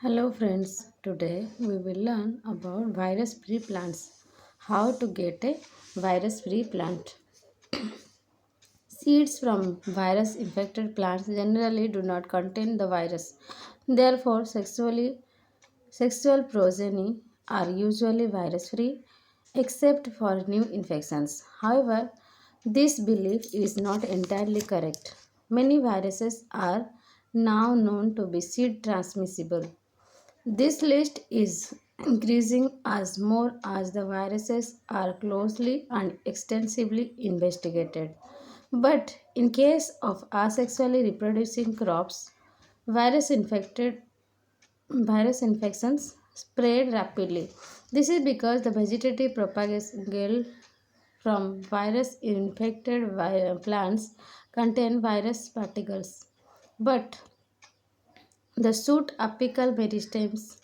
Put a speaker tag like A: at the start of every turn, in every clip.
A: Hello friends, today we will learn about virus-free plants. How to get a virus-free plant. Seeds from virus-infected plants generally do not contain the virus. Therefore, sexual progeny are usually virus-free except for new infections. However, this belief is not entirely correct. Many viruses are now known to be seed transmissible. This list is increasing as more as the viruses are closely and extensively investigated. But in case of asexually reproducing crops, virus infected virus infections spread rapidly. This is because the vegetative propagation from virus infected plants contain virus particles. But the shoot apical meristems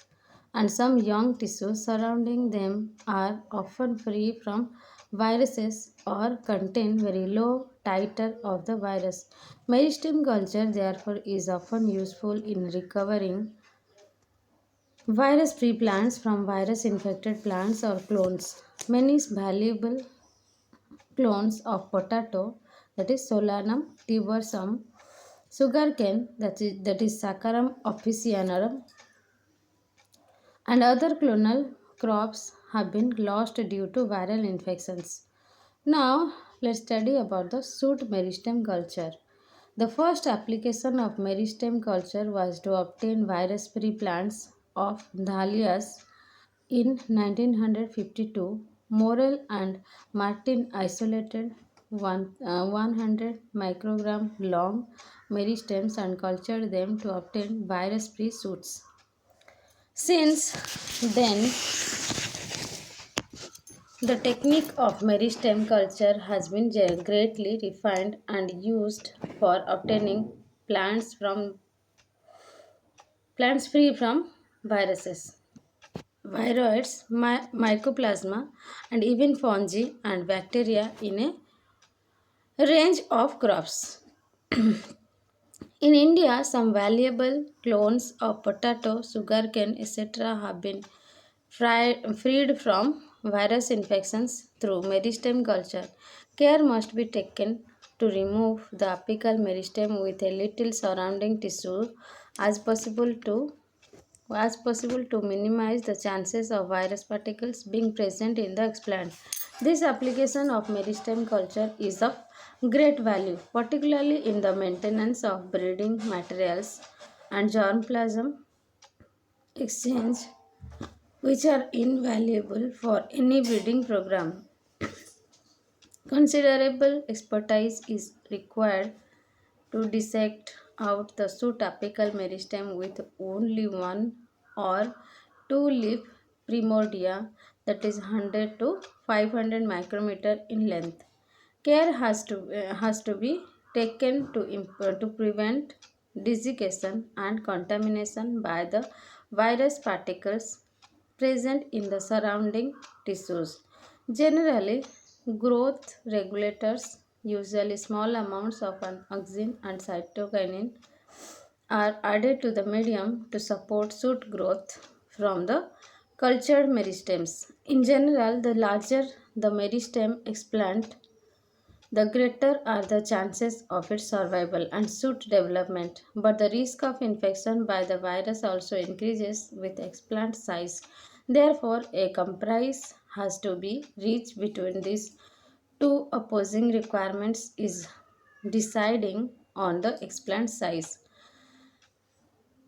A: and some young tissues surrounding them are often free from viruses or contain very low titer of the virus. Meristem culture, therefore, is often useful in recovering virus free plants from virus infected plants or clones. Many valuable clones of potato, that is Solanum tubersum, sugarcane, that is Saccharum officinarum, and other clonal crops have been lost due to viral infections. Now, let's study about the shoot meristem culture. The first application of meristem culture was to obtain virus-free plants of dahlias in 1952. Morel and Martin isolated 100 microgram long meristems and cultured them to obtain virus-free shoots. Since then, the technique of meristem culture has been greatly refined and used for obtaining plants from plants free from viruses, viroids, mycoplasma, and even fungi and bacteria in a range of crops. In India, some valuable clones of potato, sugarcane, etc. have been freed from virus infections through meristem culture. Care must be taken to remove the apical meristem with a little surrounding tissue as possible to minimize the chances of virus particles being present in the explant. This application of meristem culture is of great value, particularly in the maintenance of breeding materials and germplasm exchange, which are invaluable for any breeding program. Considerable expertise is required to dissect out the shoot apical meristem with only one or two leaf primordia, that is 100 to 500 micrometer in length. Care has to be taken to prevent desiccation and contamination by the virus particles present in the surrounding tissues. Generally, growth regulators, usually small amounts of an auxin and cytokinin, are added to the medium to support shoot growth from the cultured meristems. In general, the larger the meristem explant, the greater are the chances of its survival and shoot development, but the risk of infection by the virus also increases with explant size. Therefore, a compromise has to be reached between these two opposing requirements is deciding on the explant size.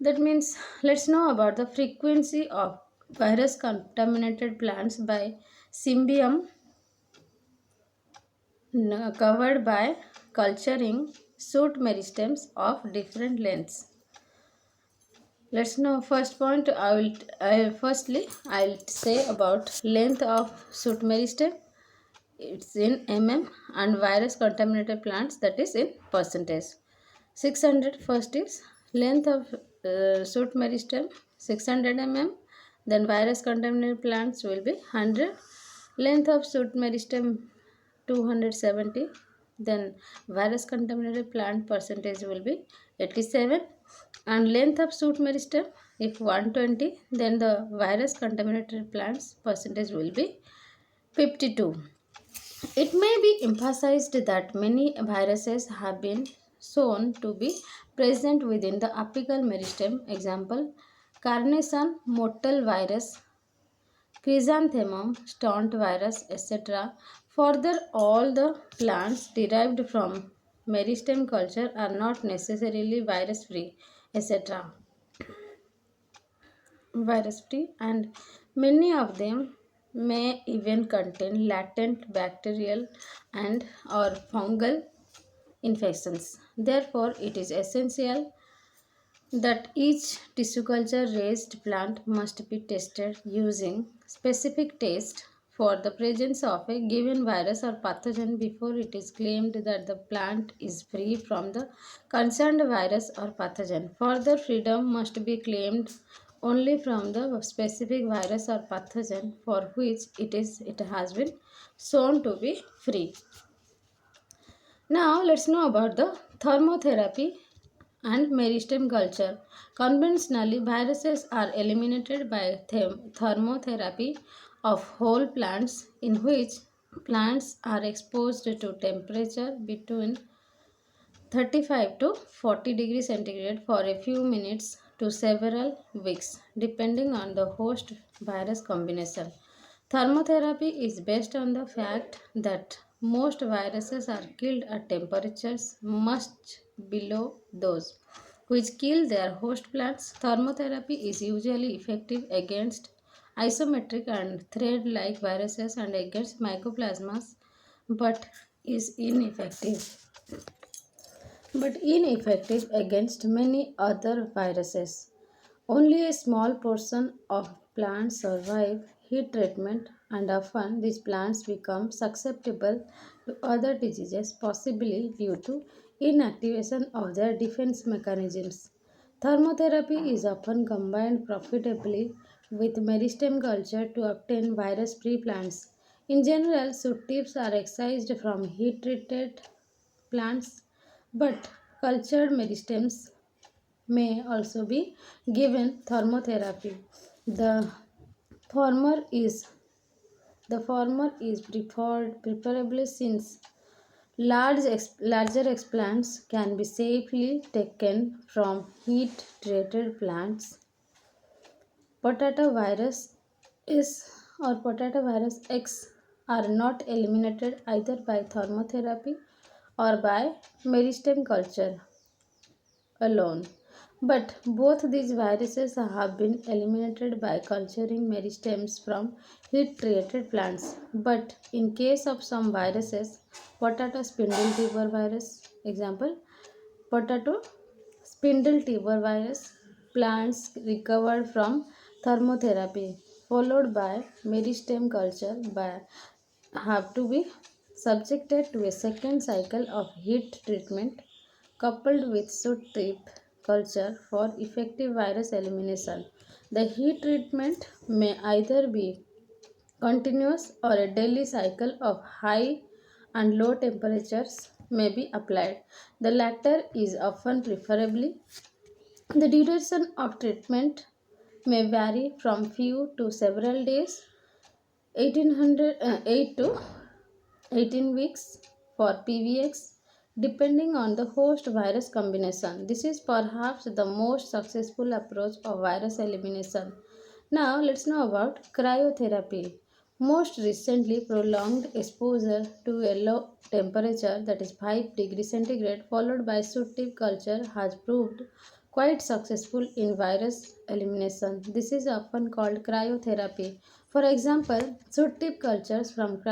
A: That means let's know about the frequency of virus contaminated plants by Symbium covered by culturing shoot meristems of different lengths. Let's know first point. I'll say about length of shoot meristem. It's in and virus contaminated plants, that is in percentage. 600 first is length of shoot meristem 600 Then virus contaminated plants will be 100. Length of shoot meristem 270. Then virus contaminated plant percentage will be 87, and length of shoot meristem If 120, then the virus contaminated plants percentage will be 52. It may be emphasized that many viruses have been shown to be present within the apical meristem. Example, Carnation mottle virus, Chrysanthemum stunt virus, etc. Further, all the plants derived from meristem culture are not necessarily virus free, etc. Virus free, and many of them may even contain latent bacterial and or fungal infections. Therefore, it is essential that each tissue culture raised plant must be tested using specific test for the presence of a given virus or pathogen before it is claimed that the plant is free from the concerned virus or pathogen. Further, freedom must be claimed only from the specific virus or pathogen for which it has been shown to be free. Now let's know about the thermotherapy and meristem culture. Conventionally, viruses are eliminated by thermotherapy of whole plants, in which plants are exposed to temperature between 35 to 40 degrees centigrade for a few minutes to several weeks, depending on the host virus combination. Thermotherapy is based on the fact that most viruses are killed at temperatures much below those which kill their host plants. Thermotherapy is usually effective against isometric and thread like viruses and against mycoplasmas, but is ineffective against many other viruses. Only a small portion of plants survive heat treatment, and often these plants become susceptible to other diseases, possibly due to inactivation of their defense mechanisms. Thermotherapy is often combined profitably with meristem culture to obtain virus free plants. In general, shoot tips are excised from heat treated plants, but cultured meristems may also be given thermotherapy. The former is the former is preferred preferably since larger explants can be safely taken from heat treated plants. Potato virus is or potato virus X are not eliminated either by thermotherapy or by meristem culture alone. But both these viruses have been eliminated by culturing meristems from heat treated plants. But in case of some viruses, potato spindle tuber virus, example, potato spindle tuber virus, plants recovered from thermotherapy, followed by meristem culture, by have to be subjected to a second cycle of heat treatment coupled with soot tip culture for effective virus elimination. The heat treatment may either be continuous or a daily cycle of high and low temperatures may be applied. The latter is often preferably. The duration of treatment may vary from few to several days, 8 to 18 weeks for PVX, depending on the host virus combination. This is perhaps the most successful approach of virus elimination. Now, let's know about cryotherapy. Most recently, prolonged exposure to a low temperature, that is 5 degrees centigrade, followed by soot tip culture, has proved quite successful in virus elimination. This is often called cryotherapy. For example, soot tip cultures from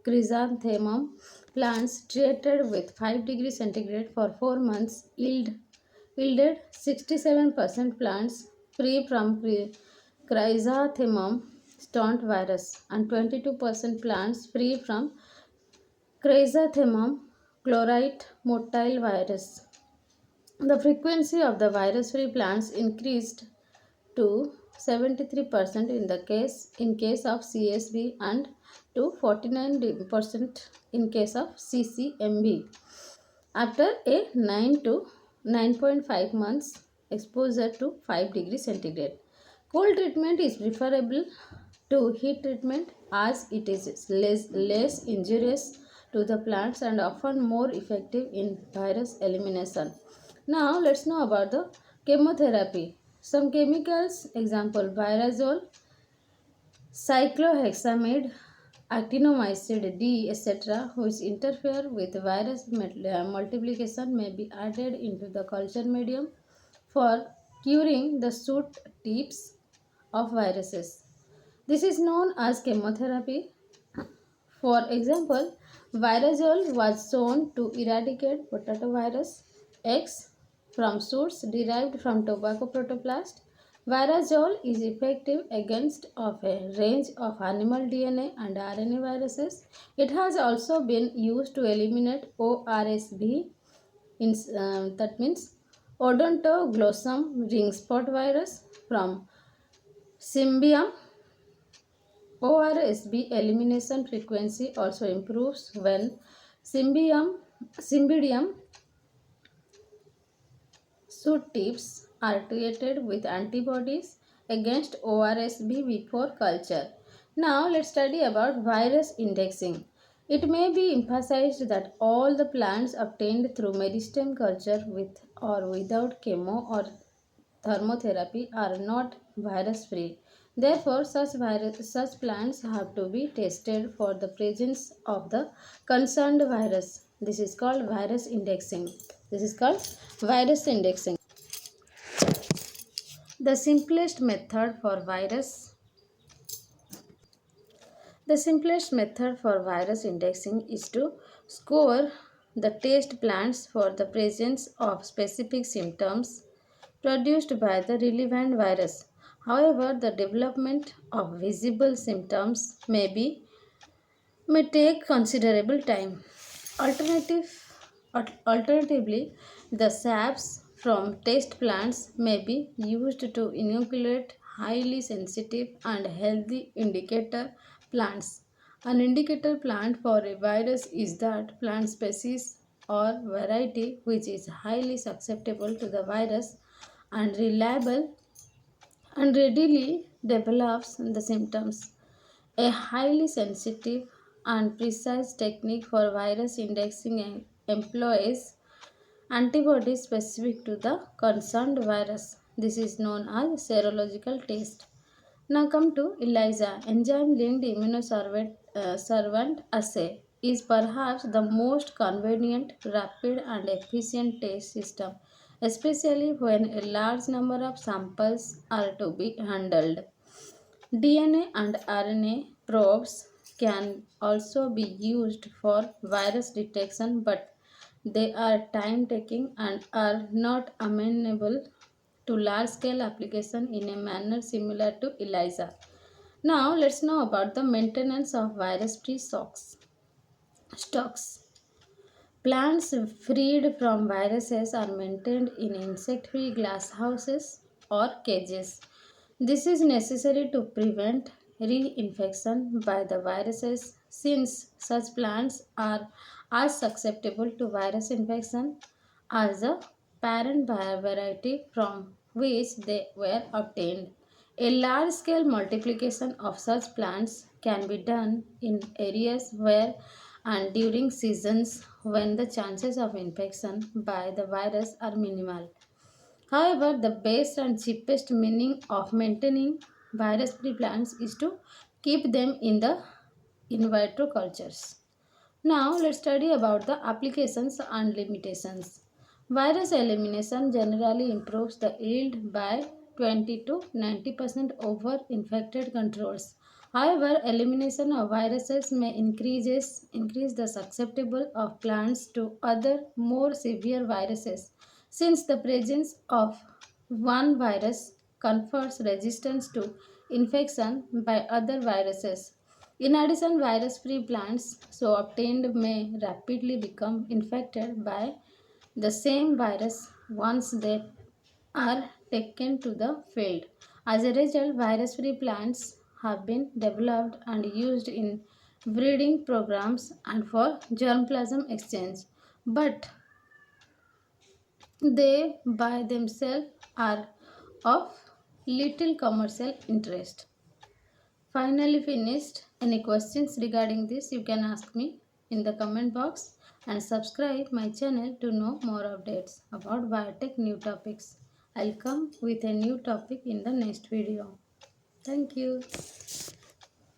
A: chrysanthemum plants treated with 5 degrees centigrade for 4 months yielded 67% plants free from chrysanthemum stunt virus and 22% plants free from chrysanthemum chloride motile virus. The frequency of the virus-free plants increased to 73% in case of CSV and to 49% in case of CCMV. After a 9 to 9.5 months exposure to 5 degrees centigrade. Cold treatment is preferable to heat treatment as it is less injurious to the plants and often more effective in virus elimination. Now let's know about the chemotherapy. Some chemicals, example virazole, cyclohexamide, actinomycin D, etc., which interfere with virus multiplication may be added into the culture medium for curing the shoot tips of viruses. This is known as chemotherapy. For example, virazole was shown to eradicate potato virus X from shoots derived from tobacco protoplast. Virazole is effective against of a range of animal DNA and RNA viruses. It has also been used to eliminate ORSV, that means odontoglossum ring spot virus from Symbium. ORSB elimination frequency also improves when Symbidium shoot tips are treated with antibodies against ORSB before culture. Now let's study about virus indexing. It may be emphasized that all the plants obtained through meristem culture with or without chemo or thermotherapy are not virus free. Therefore, such plants have to be tested for the presence of the concerned virus. This is called virus indexing. This is called virus indexing. The simplest method for virus The simplest method for virus indexing is to score the test plants for the presence of specific symptoms produced by the relevant virus. However, the development of visible symptoms may take considerable time. Alternatively, the saps from test plants may be used to inoculate highly sensitive and healthy indicator plants. An indicator plant for a virus is that plant species or variety which is highly susceptible to the virus and reliable and readily develops the symptoms. A highly sensitive and precise technique for virus indexing employs antibodies specific to the concerned virus. This is known as serological test. Now come to ELISA, enzyme-linked immunoservant assay, is perhaps the most convenient, rapid, and efficient test system, especially when a large number of samples are to be handled. DNA and RNA probes can also be used for virus detection, but they are time taking and are not amenable to large scale application in a manner similar to ELISA. Now, let's know about the maintenance of virus free stocks. Plants freed from viruses are maintained in insect free glass houses or cages. This is necessary to prevent reinfection by the viruses since such plants are as susceptible to virus infection as the parent variety from which they were obtained. A large scale multiplication of such plants can be done in areas where and during seasons when the chances of infection by the virus are minimal. However, the best and cheapest meaning of maintaining virus free plants is to keep them in the in vitro cultures. Now let's study about the applications and limitations. Virus elimination generally improves the yield by 20 to 90% over infected controls. However, elimination of viruses may increase the susceptible of plants to other more severe viruses since the presence of one virus confers resistance to infection by other viruses. In addition, virus free plants so obtained may rapidly become infected by the same virus once they are taken to the field. As a result, virus free plants have been developed and used in breeding programs and for germplasm exchange. But They by themselves are of little commercial interest. Finally finished. Any questions regarding this you can ask me in the comment box and subscribe my channel to know more updates about biotech new topics. I'll come with a new topic in the next video. Thank you.